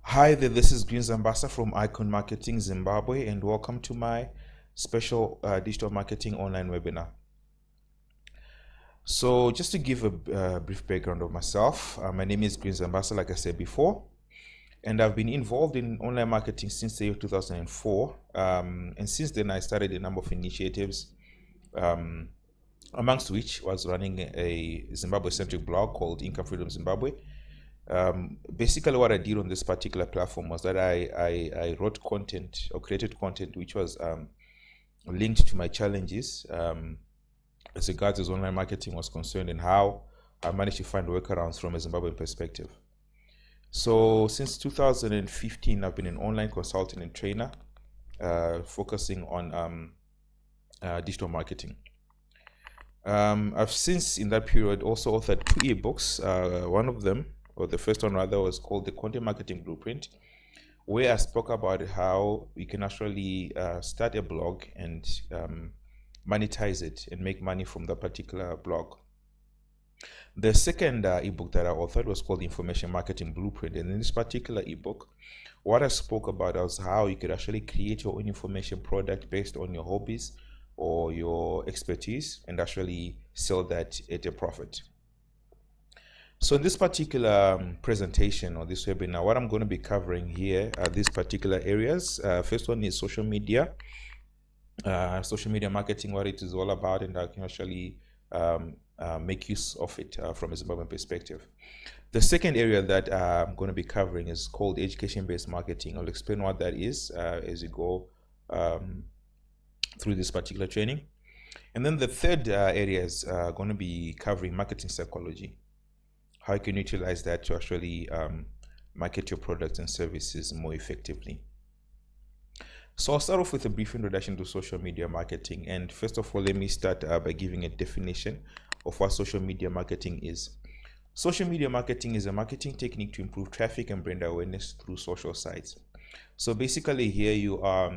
Hi there, this is Green Zambasa from Icon Marketing Zimbabwe, and welcome to my special digital marketing online webinar. So just to give a brief background of myself, my name is Green Zambasa, like I said before, and I've been involved in online marketing since the year 2004. And since then, I started a number of initiatives, amongst which was running a Zimbabwe-centric blog called Income Freedom Zimbabwe. Basically what I did on this particular platform was that I wrote content or created content which was linked to my challenges as regards as online marketing was concerned, and how I managed to find workarounds from a Zimbabwean perspective. So since 2015, I've been an online consultant and trainer focusing on digital marketing. I've since in that period also authored 2 ebooks. One of them, or the first one rather, was called the Content Marketing Blueprint, where I spoke about how we can actually start a blog and monetize it and make money from that particular blog. The second ebook that I authored was called Information Marketing Blueprint, and in this particular ebook, what I spoke about was how you could actually create your own information product based on your hobbies or your expertise and actually sell that at a profit. So in this particular presentation or this webinar, what I'm going to be covering here are these particular areas. First one is social media marketing, what it is all about, and I can actually make use of it from a Zimbabwean perspective. The second area that I'm going to be covering is called education-based marketing. I'll explain what that is as you go through this particular training. And then the third area is going to be covering marketing psychology. How you can utilize that to actually market your products and services more effectively. So I'll start off with a brief introduction to social media marketing. And first of all, let me start by giving a definition of what social media marketing is. Social media marketing is a marketing technique to improve traffic and brand awareness through social sites. So basically here you are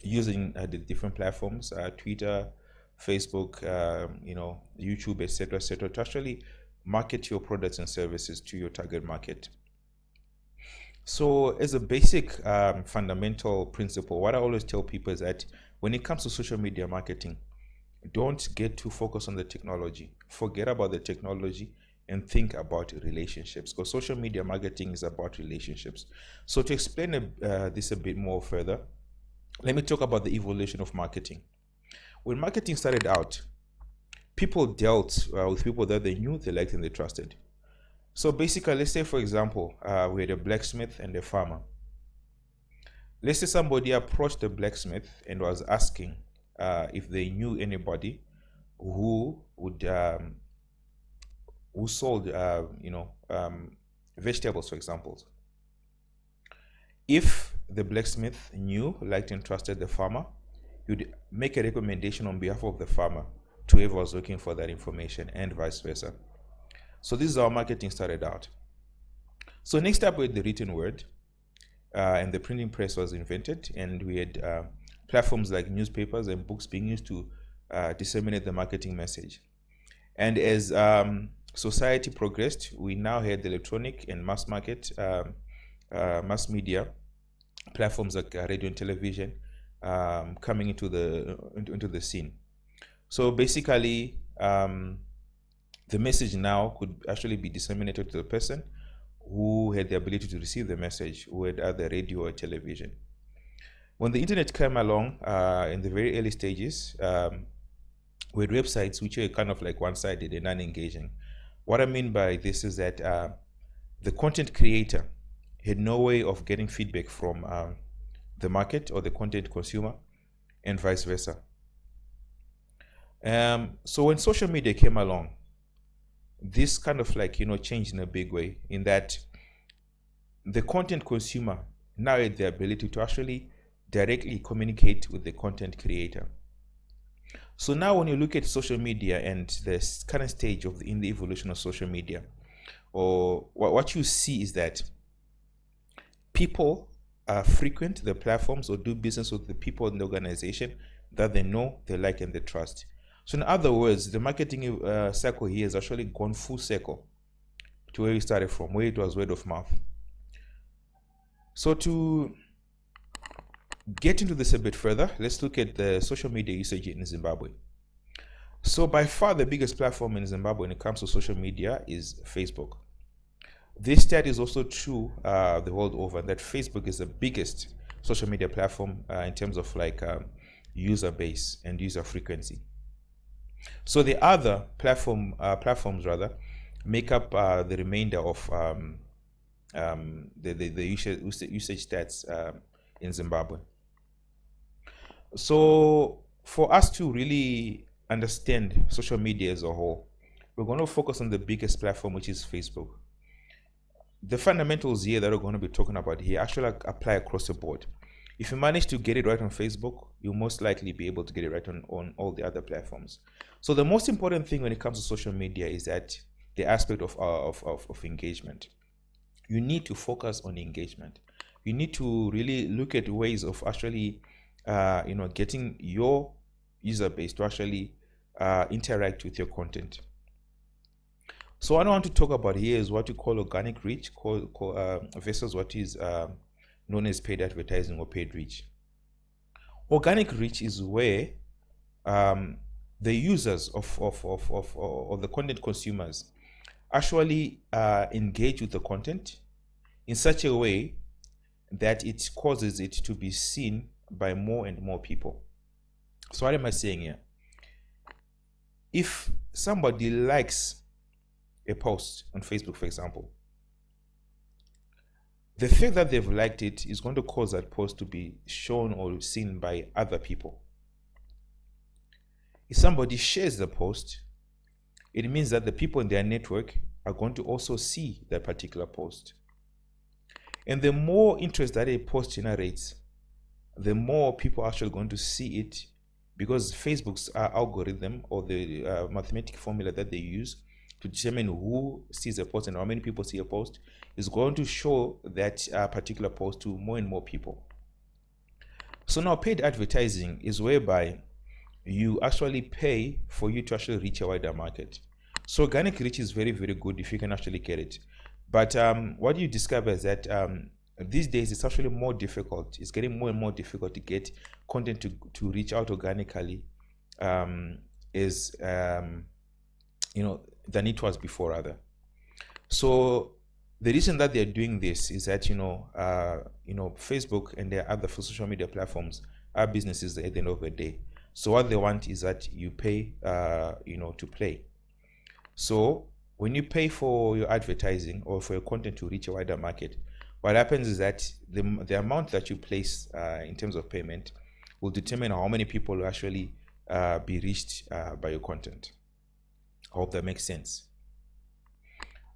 using the different platforms, Twitter, Facebook, YouTube, etc., to actually market your products and services to your target market. So as a basic fundamental principle, what I always tell people is that when it comes to social media marketing, don't get too focused on the technology. Forget about the technology and think about relationships, because social media marketing is about relationships. So to explain this a bit more further, let me talk about the evolution of marketing. When marketing started out, people dealt with people that they knew, they liked, and they trusted. So basically, let's say, for example, we had a blacksmith and a farmer. Let's say somebody approached the blacksmith and was asking if they knew anybody who would who sold vegetables, for example. If the blacksmith knew, liked, and trusted the farmer, he would make a recommendation on behalf of the farmer to whoever was looking for that information, and vice versa. So this is how marketing started out. So next up, we had the written word, and the printing press was invented, and we had platforms like newspapers and books being used to disseminate the marketing message. And as society progressed, we now had the electronic and mass media platforms like radio and television coming into the scene. So basically, the message now could actually be disseminated to the person who had the ability to receive the message, who had either radio or television. When the internet came along in the very early stages, we had websites which were kind of like one-sided and non-engaging. What I mean by this is that the content creator had no way of getting feedback from the market or the content consumer, and vice versa. So when social media came along, this kind of like changed in a big way, in that the content consumer now had the ability to actually directly communicate with the content creator. So now when you look at social media and the current stage in the evolution of social media, or what you see is that people frequent the platforms or do business with the people in the organization that they know, they like, and they trust. So in other words, the marketing cycle here has actually gone full circle to where we started from, where it was word of mouth. So to get into this a bit further, let's look at the social media usage in Zimbabwe. So by far the biggest platform in Zimbabwe when it comes to social media is Facebook. This stat is also true the world over, that Facebook is the biggest social media platform in terms of like user base and user frequency. So the other platforms rather make up the remainder of the usage stats in Zimbabwe. So for us to really understand social media as a whole, we're going to focus on the biggest platform, which is Facebook. The fundamentals here that we're going to be talking about here actually apply across the board. If you manage to get it right on Facebook, you'll most likely be able to get it right on all the other platforms. So the most important thing when it comes to social media is that the aspect of engagement. You need to focus on engagement. You need to really look at ways of actually getting your user base to actually interact with your content. So what I want to talk about here is what you call organic reach versus what is known as paid advertising or paid reach. Organic reach is where the users of the content consumers actually engage with the content in such a way that it causes it to be seen by more and more people. So what am I saying here? If somebody likes a post on Facebook, for example, the fact that they've liked it is going to cause that post to be shown or seen by other people. If somebody shares the post, it means that the people in their network are going to also see that particular post. And the more interest that a post generates, the more people are actually going to see it, because Facebook's algorithm or the mathematical formula that they use to determine who sees a post and how many people see a post is going to show that particular post to more and more people. So now paid advertising is whereby you actually pay for you to actually reach a wider market. So organic reach is very, very good if you can actually get it. But what you discover is that these days it's actually more difficult. It's getting more and more difficult to get content to reach out organically than it was before rather. So the reason that they're doing this is that Facebook and their other social media platforms are businesses at the end of the day. So what they want is that you pay to play. So when you pay for your advertising or for your content to reach a wider market, what happens is that the amount that you place in terms of payment will determine how many people will actually be reached by your content. I hope that makes sense.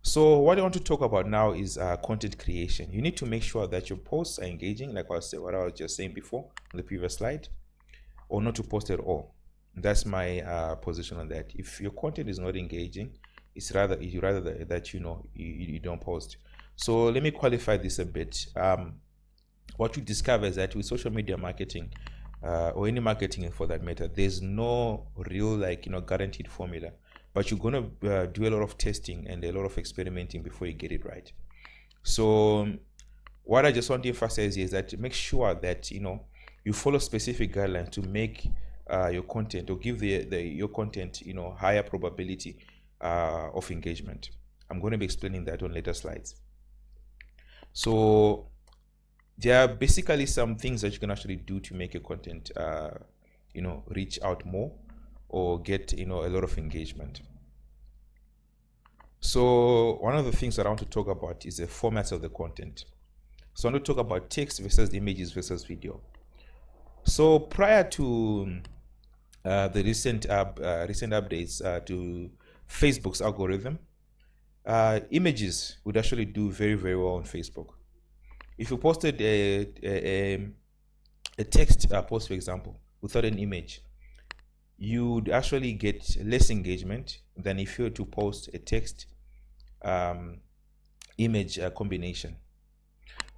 So what I want to talk about now is content creation. You need to make sure that your posts are engaging, like what I was just saying before on the previous slide, or not to post at all. That's my position on that. If your content is not engaging, it's rather that you don't post. So let me qualify this a bit. What you discover is that with social media marketing, or any marketing for that matter, there's no real guaranteed formula, but you're going to do a lot of testing and a lot of experimenting before you get it right. So what I just want to emphasize is that make sure that you follow specific guidelines to make your content, or give your content higher probability of engagement. I'm going to be explaining that on later slides. So there are basically some things that you can actually do to make your content reach out more or get a lot of engagement. So one of the things that I want to talk about is the formats of the content. So I want to talk about text versus images versus video. So prior to the recent updates to Facebook's algorithm, images would actually do very, very well on Facebook. If you posted a text post, for example, without an image, you would actually get less engagement than if you were to post a text image combination.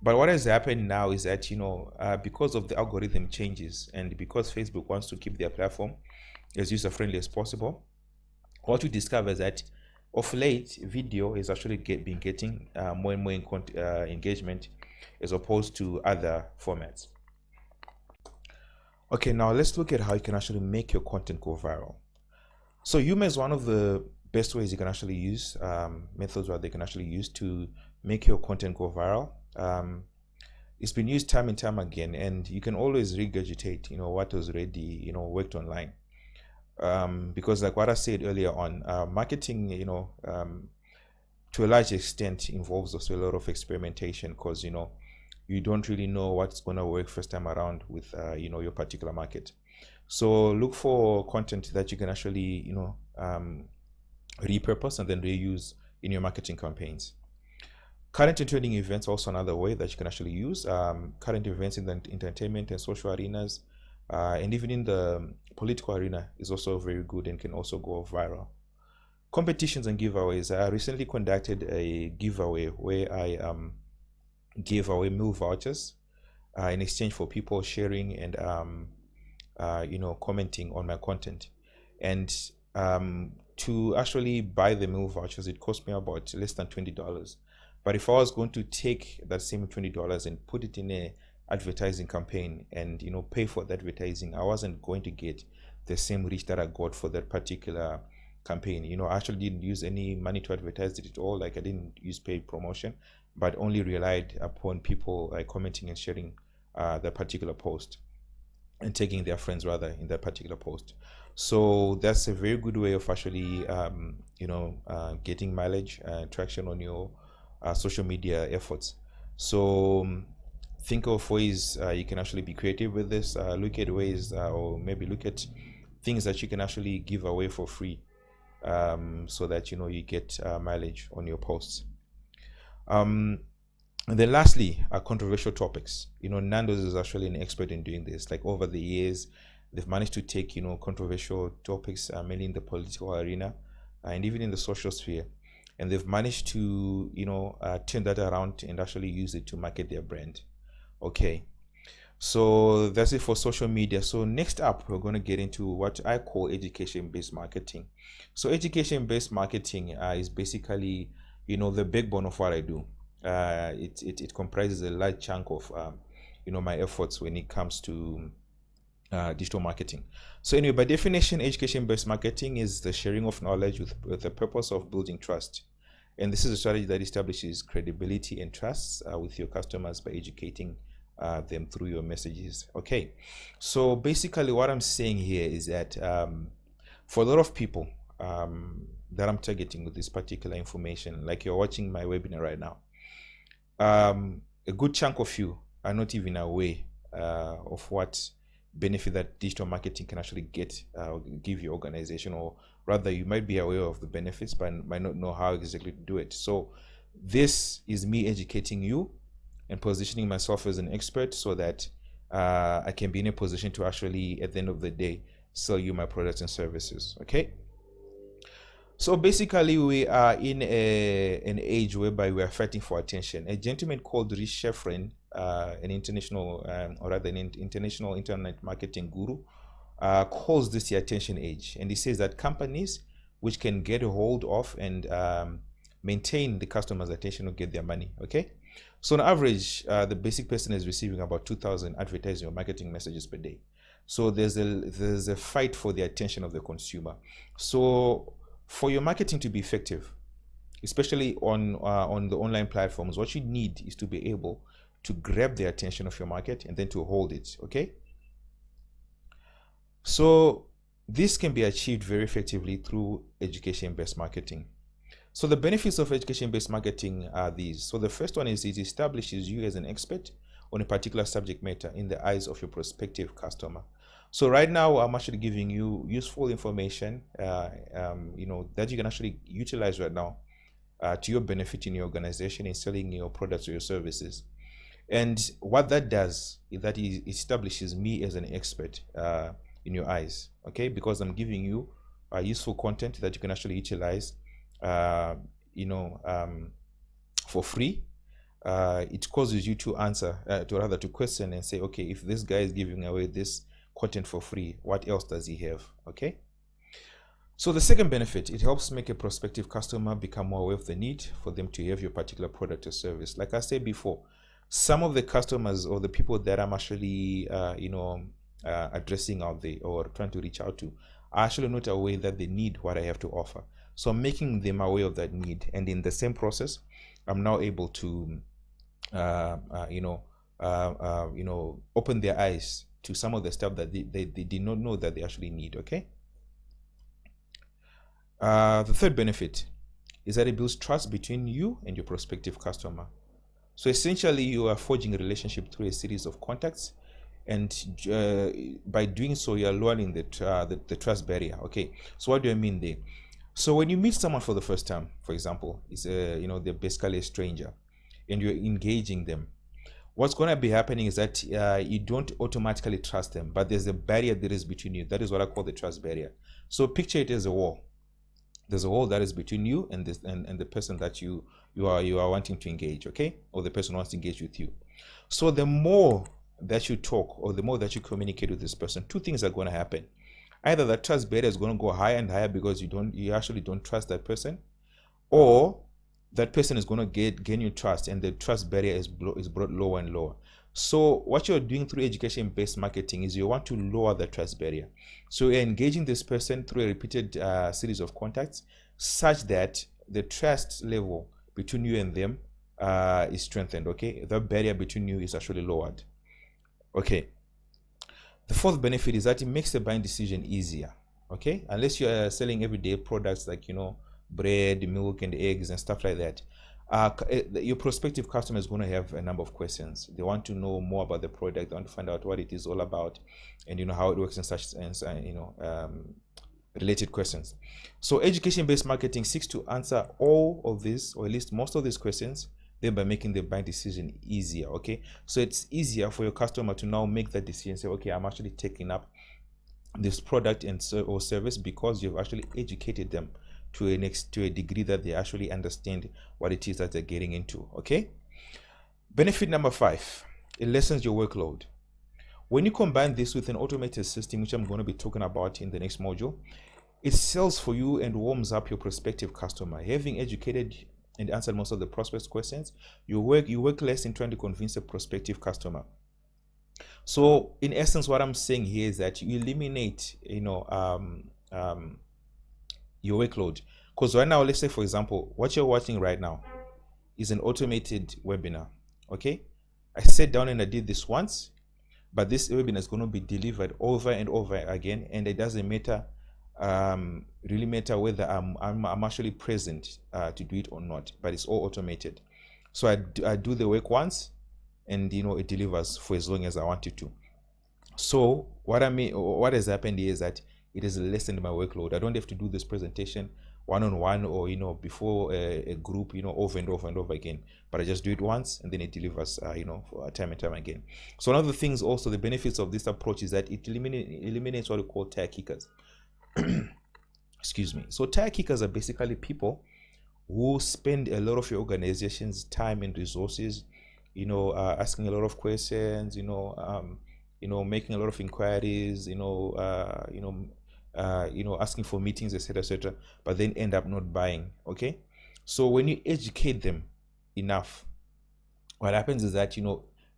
But what has happened now is that because of the algorithm changes and because Facebook wants to keep their platform as user friendly as possible, what you discover is that of late video is actually been getting more and more engagement as opposed to other formats. Okay, now let's look at how you can actually make your content go viral. So Yuma is one of the best ways you can actually use, methods where they can actually use to make your content go viral. It's been used time and time again, and you can always regurgitate, what was already, worked online. Because like what I said earlier on, marketing, to a large extent involves also a lot of experimentation, because, you don't really know what's going to work first time around with, your particular market. So look for content that you can actually, repurpose and then reuse in your marketing campaigns. Current and trending events also another way that you can actually use. Current events in the entertainment and social arenas, and even in the political arena is also very good and can also go viral. Competitions and giveaways. I recently conducted a giveaway where I gave away meal vouchers in exchange for people sharing and commenting on my content. And to actually buy the meal vouchers, it cost me about less than $20. But if I was going to take that same $20 and put it in a advertising campaign and pay for the advertising, I wasn't going to get the same reach that I got for that particular campaign. I actually didn't use any money to advertise it at all. Like I didn't use paid promotion, but only relied upon people commenting and sharing that particular post and taking their friends rather in that particular post. So that's a very good way of actually getting mileage traction on your social media efforts. So think of ways you can actually be creative with this. Look at ways or maybe look at things that you can actually give away for free, so that you get mileage on your posts. And then lastly, controversial topics. Nando's is actually an expert in doing this. Like over the years, they've managed to take controversial topics, mainly in the political arena and even in the social sphere, and they've managed to turn that around and actually use it to market their brand. Okay, so that's it for social media. So next up, we're going to get into what I call education-based marketing. So education-based marketing is basically the backbone of what I do. It comprises a large chunk of my efforts when it comes to digital marketing. So anyway, by definition, education-based marketing is the sharing of knowledge with the purpose of building trust. And this is a strategy that establishes credibility and trust with your customers by educating them through your messages. Okay, so basically what I'm saying here is that for a lot of people that I'm targeting with this particular information, like you're watching my webinar right now, a good chunk of you are not even aware of what benefit that digital marketing can actually give your organization, or rather you might be aware of the benefits but might not know how exactly to do it. So this is me educating you and positioning myself as an expert so that I can be in a position to actually, at the end of the day, sell you my products and services. Okay, so basically we are in an age whereby we are fighting for attention. A gentleman called Rich Sheffrin, an international international internet marketing guru, calls this the attention age, and he says that companies which can get a hold of and maintain the customer's attention will get their money. Okay, so on average, the basic person is receiving about 2,000 advertising or marketing messages per day. So there's a fight for the attention of the consumer. So for your marketing to be effective, especially on the online platforms, what you need is to be able to grab the attention of your market and then to hold it. Okay, so this can be achieved very effectively through education-based marketing. So the benefits of education-based marketing are these. So the first one is it establishes you as an expert on a particular subject matter in the eyes of your prospective customer. So right now, I'm actually giving you useful information, that you can actually utilize right now to your benefit in your organization in selling your products or your services. And what that does is that it establishes me as an expert in your eyes. Okay, because I'm giving you useful content that you can actually utilize, for free. It causes you to answer, to question and say, okay, if this guy is giving away this content for free, what else does he have? Okay, so the second benefit, it helps make a prospective customer become more aware of the need for them to have your particular product or service. Like I said before, some of the customers or the people that I'm actually addressing out there or trying to reach out to are actually not aware that they need what I have to offer. So I'm making them aware of that need, and in the same process, I'm now able to open their eyes to some of the stuff that they did not know that they actually need. Okay. The third benefit is that it builds trust between you and your prospective customer. So essentially, you are forging a relationship through a series of contacts, and by doing so, you are lowering the trust barrier. Okay. So what do I mean there? So when you meet someone for the first time, for example, it's they're basically a stranger, and you're engaging them. What's going to be happening is that you don't automatically trust them, but there's a barrier that is between you. That is what I call the trust barrier. So picture it as a wall. There's a wall that is between you and this and the person that you are wanting to engage, okay, or the person wants to engage with you. So the more that you talk or the more that you communicate with this person, two things are going to happen. Either the trust barrier is going to go higher and higher because you actually don't trust that person, or that person is going to gain your trust and the trust barrier is brought lower and lower. So what you're doing through education-based marketing is you want to lower the trust barrier. So you're engaging this person through a repeated series of contacts such that the trust level between you and them is strengthened. Okay, the barrier between you is actually lowered. Okay. The fourth benefit is that it makes the buying decision easier. Okay, unless you are selling everyday products like bread, milk, and eggs and stuff like that, your prospective customer is going to have a number of questions. They want to know more about the product. They want to find out what it is all about, and how it works, and such related questions. So education-based marketing seeks to answer all of this, or at least most of these questions, then by making the buying decision easier. Okay, so it's easier for your customer to now make that decision, say, okay, I'm actually taking up this product or service because you've actually educated them to a degree that they actually understand what it is that they're getting into. Okay. Benefit number 5, it lessens your workload. When you combine this with an automated system, which I'm going to be talking about in the next module, it sells for you and warms up your prospective customer. Having educated and answered most of the prospects questions, you work less in trying to convince a prospective customer. So in essence, what I'm saying here is that you eliminate your workload. Because right now, let's say for example, what you're watching right now is an automated webinar. Okay, I sat down and I did this once, but this webinar is going to be delivered over and over again, and it doesn't matter really matter whether I'm actually present to do it or not, but it's all automated. So I do the work once, and it delivers for as long as I want it to. So what has happened is that it has lessened my workload. I don't have to do this presentation one-on-one or before a group over and over and over again, but I just do it once and then it delivers for time and time again. So one of the things, also the benefits of this approach, is that it eliminates what we call tire kickers. Excuse me. So tire kickers are basically people who spend a lot of your organization's time and resources asking a lot of questions, making a lot of inquiries, asking for meetings, etc., but then end up not buying. Okay, so when you educate them enough, what happens is that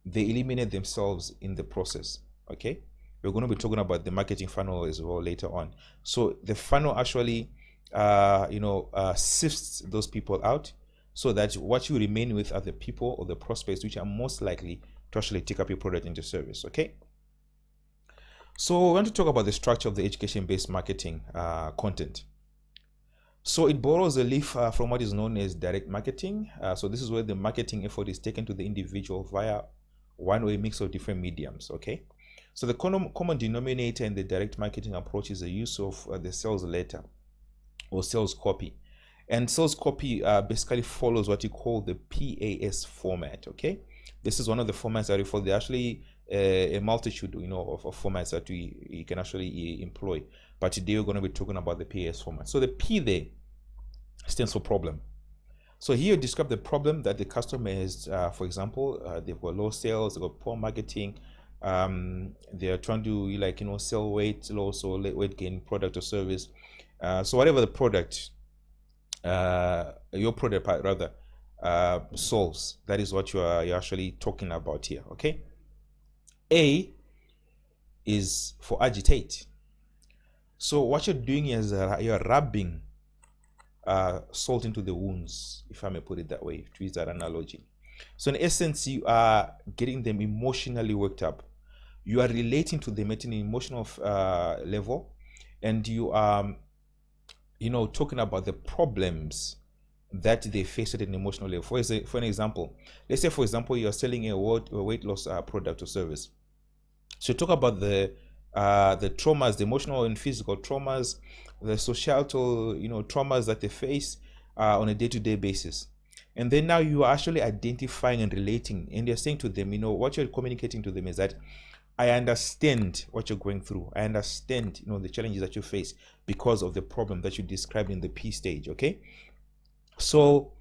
they eliminate themselves in the process. Okay, we're going to be talking about the marketing funnel as well later on. So the funnel actually sifts those people out, so that what you remain with are the people or the prospects which are most likely to actually take up your product into service. Okay, so we want to talk about the structure of the education-based marketing content. So it borrows a leaf from what is known as direct marketing. So this is where the marketing effort is taken to the individual via one or a mix of different mediums. Okay, so the common denominator in the direct marketing approach is the use of the sales letter or sales copy. And sales copy basically follows what you call the PAS format. Okay, this is one of the formats that we follow. There are actually a multitude of formats that you can actually employ, but today we're going to be talking about the PAS format. So the P there stands for problem. So here you describe the problem that the customer has. For example, they've got low sales, they've got poor marketing, they are trying to sell weight loss or weight gain product or service. So whatever the product, your product rather, solves. That is what you're actually talking about here. Okay. A is for agitate. So what you're doing is you're rubbing salt into the wounds, if I may put it that way, to use that analogy. So in essence, you are getting them emotionally worked up. You are relating to them at an emotional level, and you are, talking about the problems that they face at an emotional level. For an example, let's say, for example, you are selling a weight loss product or service. So talk about the traumas, the emotional and physical traumas, the societal, traumas that they face on a day-to-day basis. And then now you are actually identifying and relating, and you're saying to them, what you're communicating to them is that I understand what you're going through. I understand, the challenges that you face because of the problem that you described in the P stage. Okay. So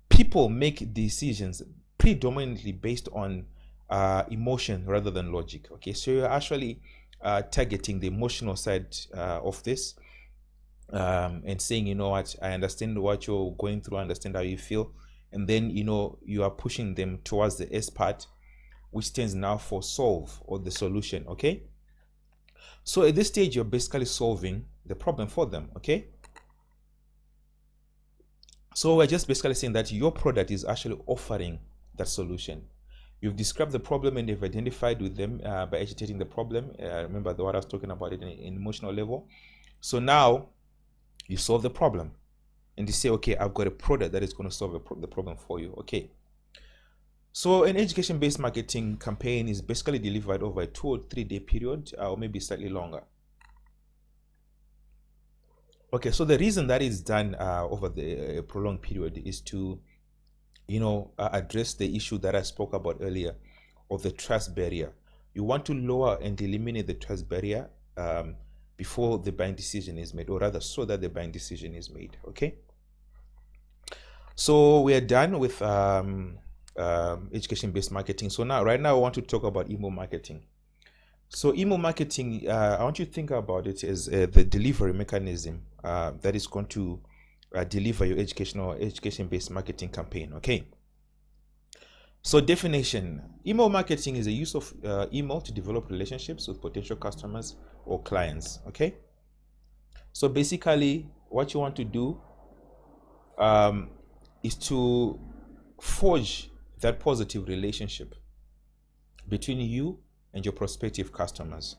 people make decisions predominantly based on emotion rather than logic. Okay, so you're actually targeting the emotional side of this, and saying, what, I understand what you're going through, I understand how you feel, and then you are pushing them towards the S part, which stands now for solve, or the solution. Okay, so at this stage you're basically solving the problem for them. Okay, so we're just basically saying that your product is actually offering that solution. You've described the problem and you've identified with them by agitating the problem. Remember what I was talking about it in emotional level. So now you solve the problem and you say, okay, I've got a product that is going to solve the problem for you. Okay. So an education-based marketing campaign is basically delivered over a 2 or 3 day period, or maybe slightly longer. Okay, so the reason that is done over the prolonged period is to address the issue that I spoke about earlier of the trust barrier. You want to lower and eliminate the trust barrier before the buying decision is made, or rather so that the buying decision is made. Okay, so we are done with education-based marketing. So right now I want to talk about email marketing. So email marketing, I want you to think about it as the delivery mechanism that is going to deliver your education-based marketing campaign. Okay. So definition: email marketing is the use of email to develop relationships with potential customers or clients. Okay. So basically, what you want to do is to forge that positive relationship between you and your prospective customers.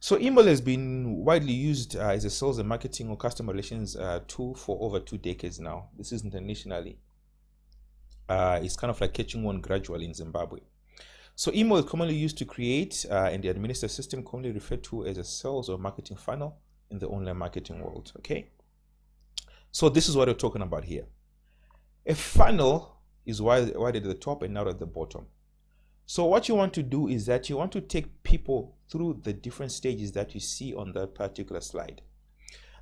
So email has been widely used as a sales and marketing or customer relations tool for over 2 decades now. This is internationally. It's kind of like catching on gradually in Zimbabwe. So email is commonly used to create and administer a system commonly referred to as a sales or marketing funnel in the online marketing world. Okay. So this is what we're talking about here. A funnel is wide at the top and not at the bottom. So what you want to do is that you want to take people through the different stages that you see on that particular slide.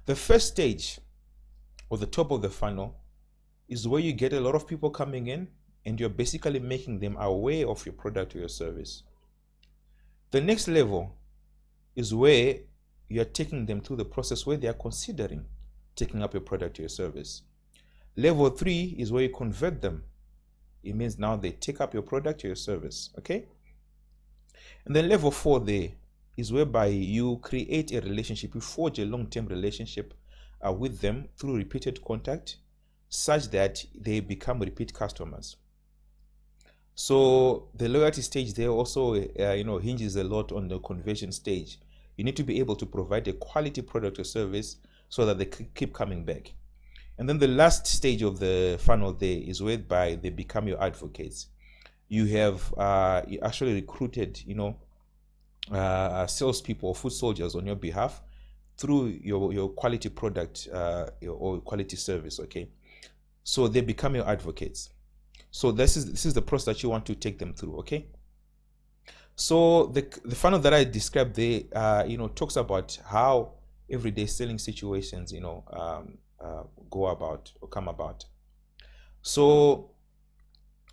The first stage, or the top of the funnel, is where you get a lot of people coming in and you're basically making them aware of your product or your service. The next level is where you're taking them through the process where they are considering taking up your product or your service. Level 3 is where you convert them. It means now they take up your product or your service. Okay. And then level 4 there is whereby you create a relationship, you forge a long-term relationship with them through repeated contact, such that they become repeat customers. So the loyalty stage there also hinges a lot on the conversion stage. You need to be able to provide a quality product or service so that they keep coming back. And then the last stage of the funnel there is whereby they become your advocates. You have you actually recruited, salespeople or foot soldiers on your behalf through your quality product or quality service. Okay, so they become your advocates. So this is the process that you want to take them through. Okay, so the funnel that I described there, talks about how everyday selling situations, go about or come about. So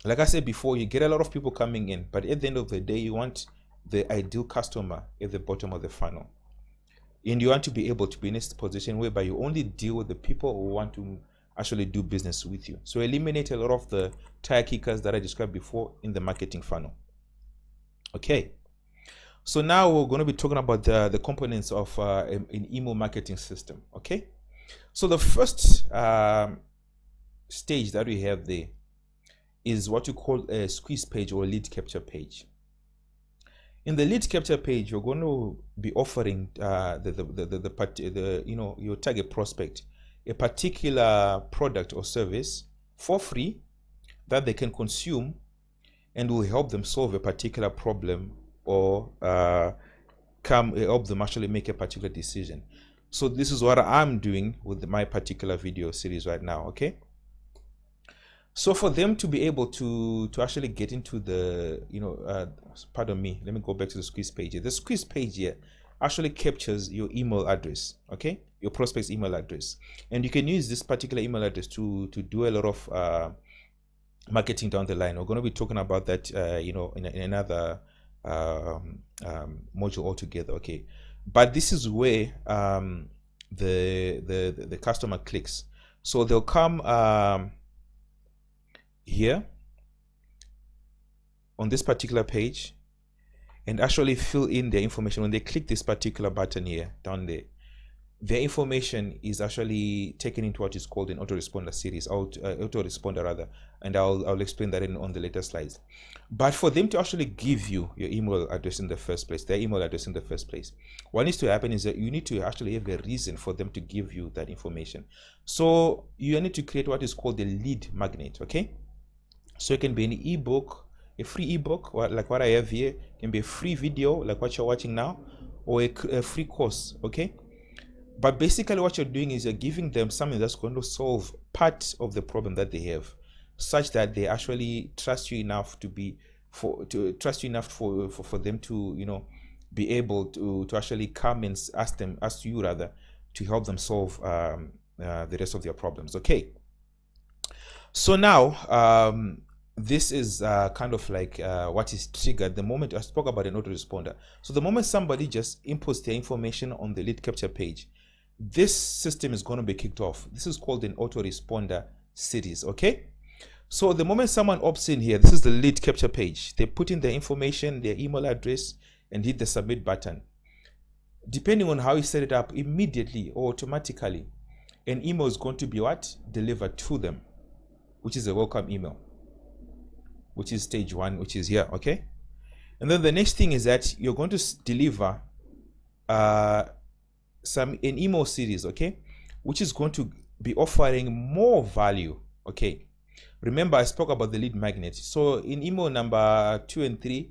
like I said before, you get a lot of people coming in, but at the end of the day, you want the ideal customer at the bottom of the funnel, and you want to be able to be in a position whereby you only deal with the people who want to actually do business with you. So eliminate a lot of the tire kickers that I described before in the marketing funnel. Okay, so now we're going to be talking about the components of an email marketing system. Okay, so the first stage that we have there is what you call a squeeze page or lead capture page. In the lead capture page, you're going to be offering your target prospect a particular product or service for free that they can consume and will help them solve a particular problem or help them actually make a particular decision. So this is what I'm doing with my particular video series right now. Okay, so for them to be able to actually get into the pardon me, let me go back to the squeeze page here. The squeeze page here actually captures your email address, okay, your prospect's email address, and you can use this particular email address to do a lot of marketing down the line. We're going to be talking about that in another module altogether. Okay, but this is where the customer clicks. So they'll come here on this particular page and actually fill in their information. When they click this particular button here down there, their information is actually taken into what is called an autoresponder series, autoresponder rather, and I'll explain that on the later slides. But for them to actually give you your email address in the first place, their email address in the first place, what needs to happen is that you need to actually have a reason for them to give you that information. So you need to create what is called a lead magnet. Okay, so it can be an ebook, a free ebook like what I have here, it can be a free video like what you're watching now, or a free course. Okay, but basically what you're doing is you're giving them something that's going to solve part of the problem that they have, such that they actually trust you enough for them to be able to actually come and ask you rather to help them solve the rest of their problems. Okay, so now this is kind of like what is triggered the moment I spoke about an autoresponder. So the moment somebody just inputs their information on the lead capture page, this system is going to be kicked off. This is called an autoresponder series. Okay, so the moment someone opts in here, this is the lead capture page. They put in their information, their email address, and hit the submit button. Depending on how you set it up, immediately or automatically, an email is going to be delivered to them, which is a welcome email, which is stage 1, which is here. Okay, and then the next thing is that you're going to deliver an email series, okay, which is going to be offering more value. Okay, remember I spoke about the lead magnet. So in email number 2 and 3,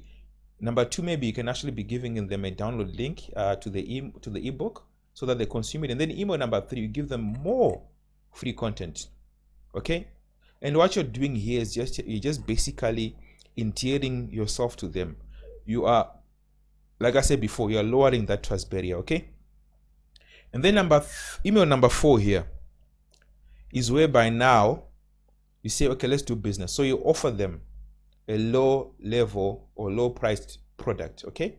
number 2, maybe you can actually be giving them a download link to the ebook so that they consume it, and then email number 3, you give them more free content. Okay, and what you're doing here is you're just basically endearing yourself to them. You are, like I said before, you are lowering that trust barrier. Okay, and then email number 4 here is whereby now you say, okay, let's do business. So you offer them a low level or low priced product. Okay,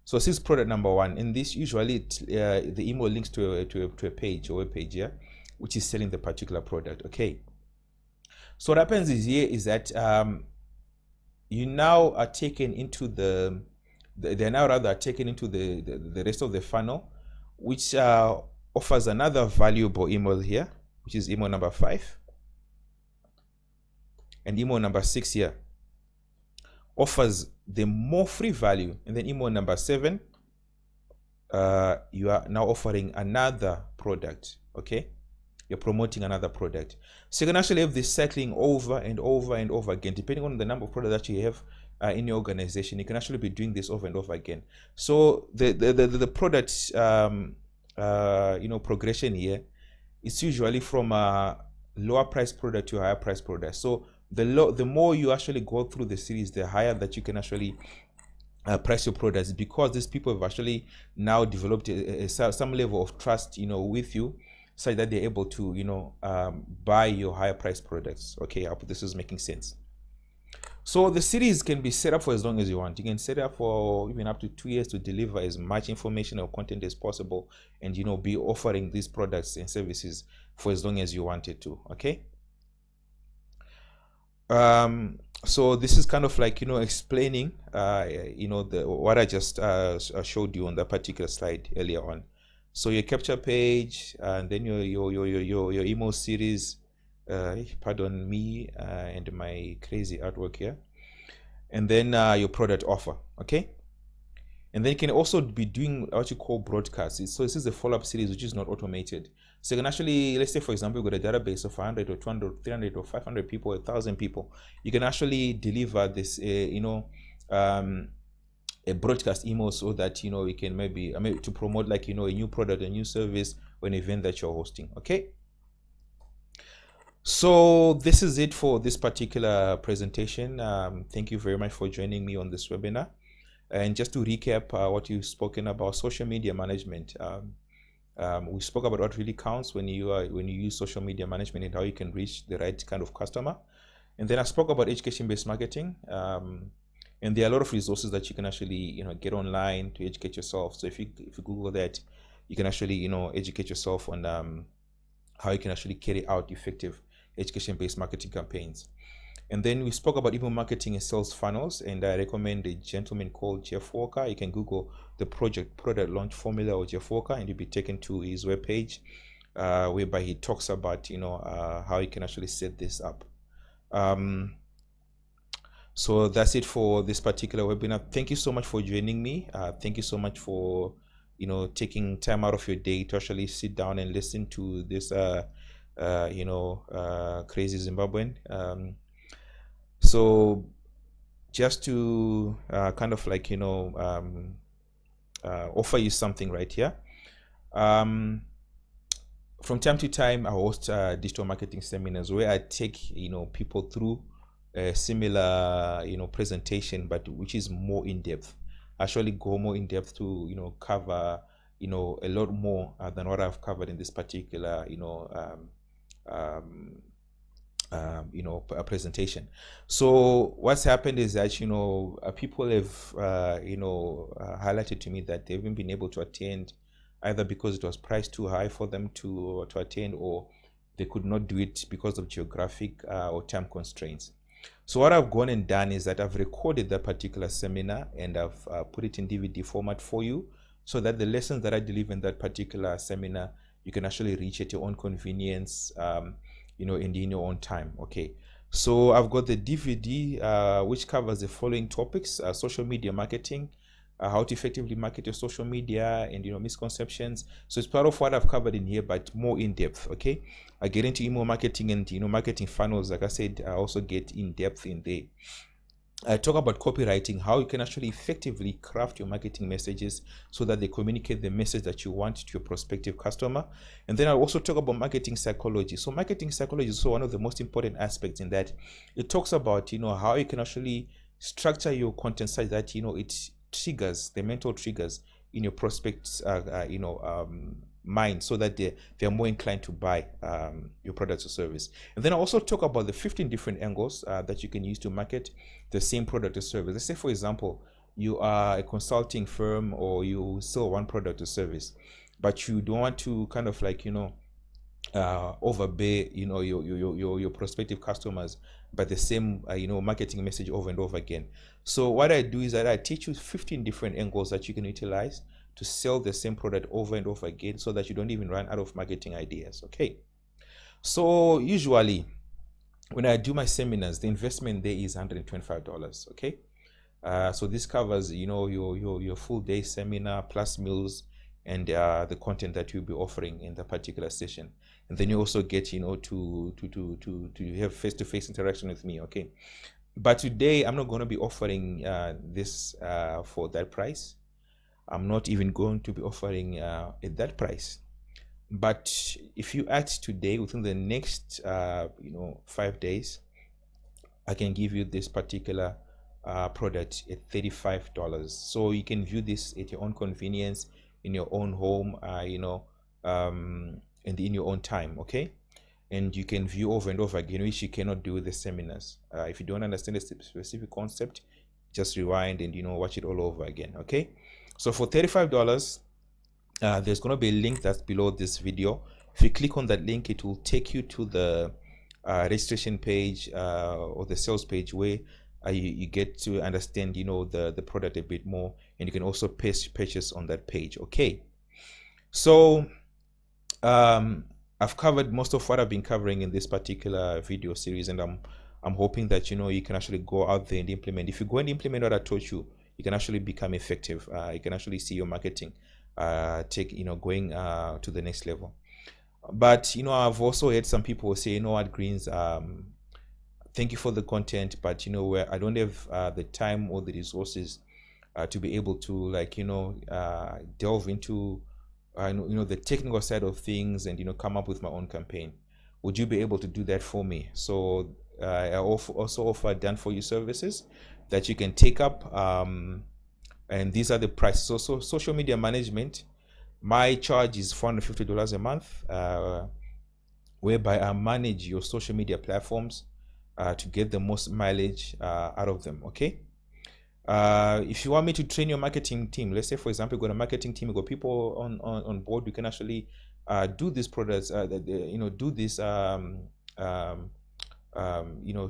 so this is product number 1, and this usually the email links to a page or web page here, which is selling the particular product. Okay, so what happens is that you now are taken into they're now rather taken into the rest of the funnel, which offers another valuable email here, which is email number 5, and email number 6 here offers the more free value, and then email number 7 you are now offering another product. Okay, you're promoting another product. So you can actually have this cycling over and over and over again, depending on the number of products that you have in your organization. You can actually be doing this over and over again. So the product progression here is usually from a lower price product to a higher price product. So the more you actually go through the series, the higher that you can actually price your products, because these people have actually now developed some level of trust with you, such that they're able to buy your higher price products. Okay, I hope this is making sense. So the series can be set up for as long as you want. You can set up for even up to 2 years to deliver as much information or content as possible, and be offering these products and services for as long as you wanted to. Okay. So this is kind of like explaining what I just showed you on that particular slide earlier on. So your capture page, and then your email series, pardon me and my crazy artwork here, and then your product offer. Okay. And then you can also be doing what you call broadcasts. So this is a follow-up series which is not automated. So you can actually, let's say for example, you've got a database of 100 or 200 or 300 or 500 people, 1,000 people. You can actually deliver this, a broadcast email, so that you can maybe to promote like a new product, a new service, or an event that you're hosting. Okay. So this is it for this particular presentation. Thank you very much for joining me on this webinar. And just to recap what you've spoken about, social media management. We spoke about what really counts when you use social media management and how you can reach the right kind of customer. And then I spoke about education-based marketing. And there are a lot of resources that you can actually get online to educate yourself. So if you Google that, you can actually educate yourself on how you can actually carry out effective education-based marketing campaigns. And then we spoke about email marketing and sales funnels, and I recommend a gentleman called Jeff Walker. You can Google the product launch formula or Jeff Walker, and you'll be taken to his webpage, whereby he talks about how you can actually set this up. So that's it for this particular webinar. Thank you so much for joining me. Thank you so much for taking time out of your day to actually sit down and listen to this crazy Zimbabwean. So just to kind of like offer you something right here. From time to time I host digital marketing seminars where I take people through a similar presentation, but which is more in depth. Actually go more in depth to cover a lot more than what I've covered in this particular a presentation. So what's happened is that people have highlighted to me that they haven't been able to attend, either because it was priced too high for them to attend, or they could not do it because of geographic or time constraints. So what I've gone and done is that I've recorded that particular seminar, and I've put it in DVD format for you, so that the lessons that I deliver in that particular seminar you can actually reach at your own convenience, in your own time. Okay, so I've got the DVD which covers the following topics: social media marketing, how to effectively market your social media, and misconceptions. So it's part of what I've covered in here, but more in depth. Okay, I get into email marketing and marketing funnels. Like I said, I also get in depth in there. I talk about copywriting, how you can actually effectively craft your marketing messages so that they communicate the message that you want to your prospective customer. And then I also talk about marketing psychology. So marketing psychology is also one of the most important aspects, in that it talks about how you can actually structure your content such that it triggers the mental triggers in your prospects mind, so that they're more inclined to buy your products or service. And then I also talk about the 15 different angles that you can use to market the same product or service. Let's say for example you are a consulting firm, or you sell one product or service, but you don't want to kind of like overbear your prospective customers by the same marketing message over and over again. So what I do is that I teach you 15 different angles that you can utilize to sell the same product over and over again, so that you don't even run out of marketing ideas. Okay, so usually when I do my seminars, the investment there is $125. Okay, so this covers your full day seminar plus meals and the content that you'll be offering in the particular session. And then you also get to have face-to-face interaction with me. Okay, but today I'm not going to be offering this for that price. I'm not even going to be offering at that price. But if you act today, within the next 5 days, I can give you this particular product at $35. So you can view this at your own convenience, in your own home, and in your own time. Okay, and you can view over and over again, which you cannot do with the seminars. If you don't understand a specific concept, just rewind and watch it all over again. Okay, so for $35, there's going to be a link that's below this video. If you click on that link, it will take you to the registration page or the sales page, where you get to understand the product a bit more, and you can also purchase on that page. Okay, so I've covered most of what I've been covering in this particular video series, and I'm hoping that you can actually go out there and implement. If you go and implement what I taught you, you can actually become effective. You can actually see your marketing going to the next level. But I've also heard some people say, what, Greens, thank you for the content, but where I don't have the time or the resources to be able to delve into the technical side of things and come up with my own campaign. Would you be able to do that for me? So I also offer done for you services that you can take up, and these are the prices. So social media management, my charge is $450 a month, whereby I manage your social media platforms to get the most mileage out of them. Okay, if you want me to train your marketing team, let's say for example you got a marketing team, you got people on board, you can actually do these products, do this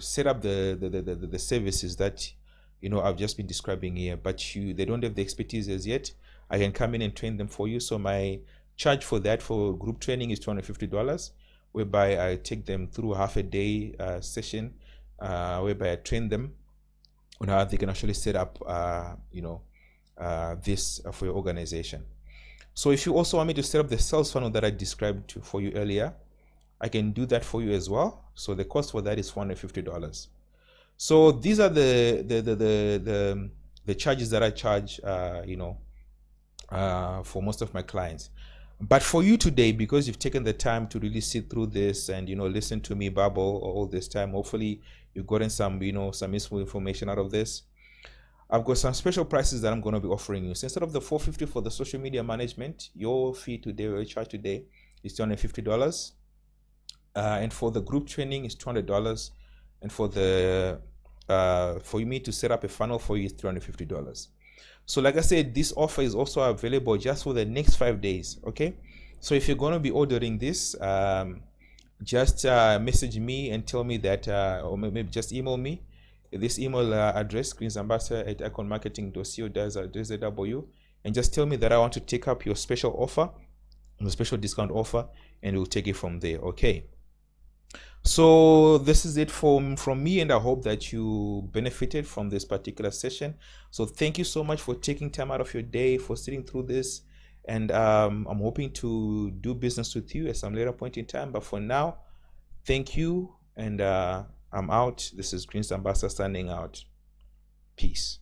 set up the services that I've just been describing here, but they don't have the expertise as yet. I can come in and train them for you. So my charge for that, for group training, is $250, whereby I take them through half a day session, whereby I train them on how they can actually set up this for your organization. So if you also want me to set up the sales funnel that I described for you earlier, I can do that for you as well. So the cost for that is $450. So these are the charges that I charge for most of my clients. But for you today, because you've taken the time to really sit through this and listen to me babble all this time, hopefully you've gotten some some useful information out of this. I've got some special prices that I'm going to be offering you. So instead of the $450 for the social media management, your fee today, or your charge today, is $250. And for the group training is $200, and for the for me to set up a funnel for you is $350. So like I said, this offer is also available just for the next 5 days. Okay, so if you're going to be ordering this, just message me and tell me that, or maybe just email me this email address, greensambassador@econmarketing.co.zw, and just tell me that I want to take up your special offer, the special discount offer, and we'll take it from there. Okay, so this is it from me, and I hope that you benefited from this particular session. So thank you so much for taking time out of your day, for sitting through this, and I'm hoping to do business with you at some later point in time. But for now, thank you, and I'm out. This is Greens Ambassador signing out. Peace.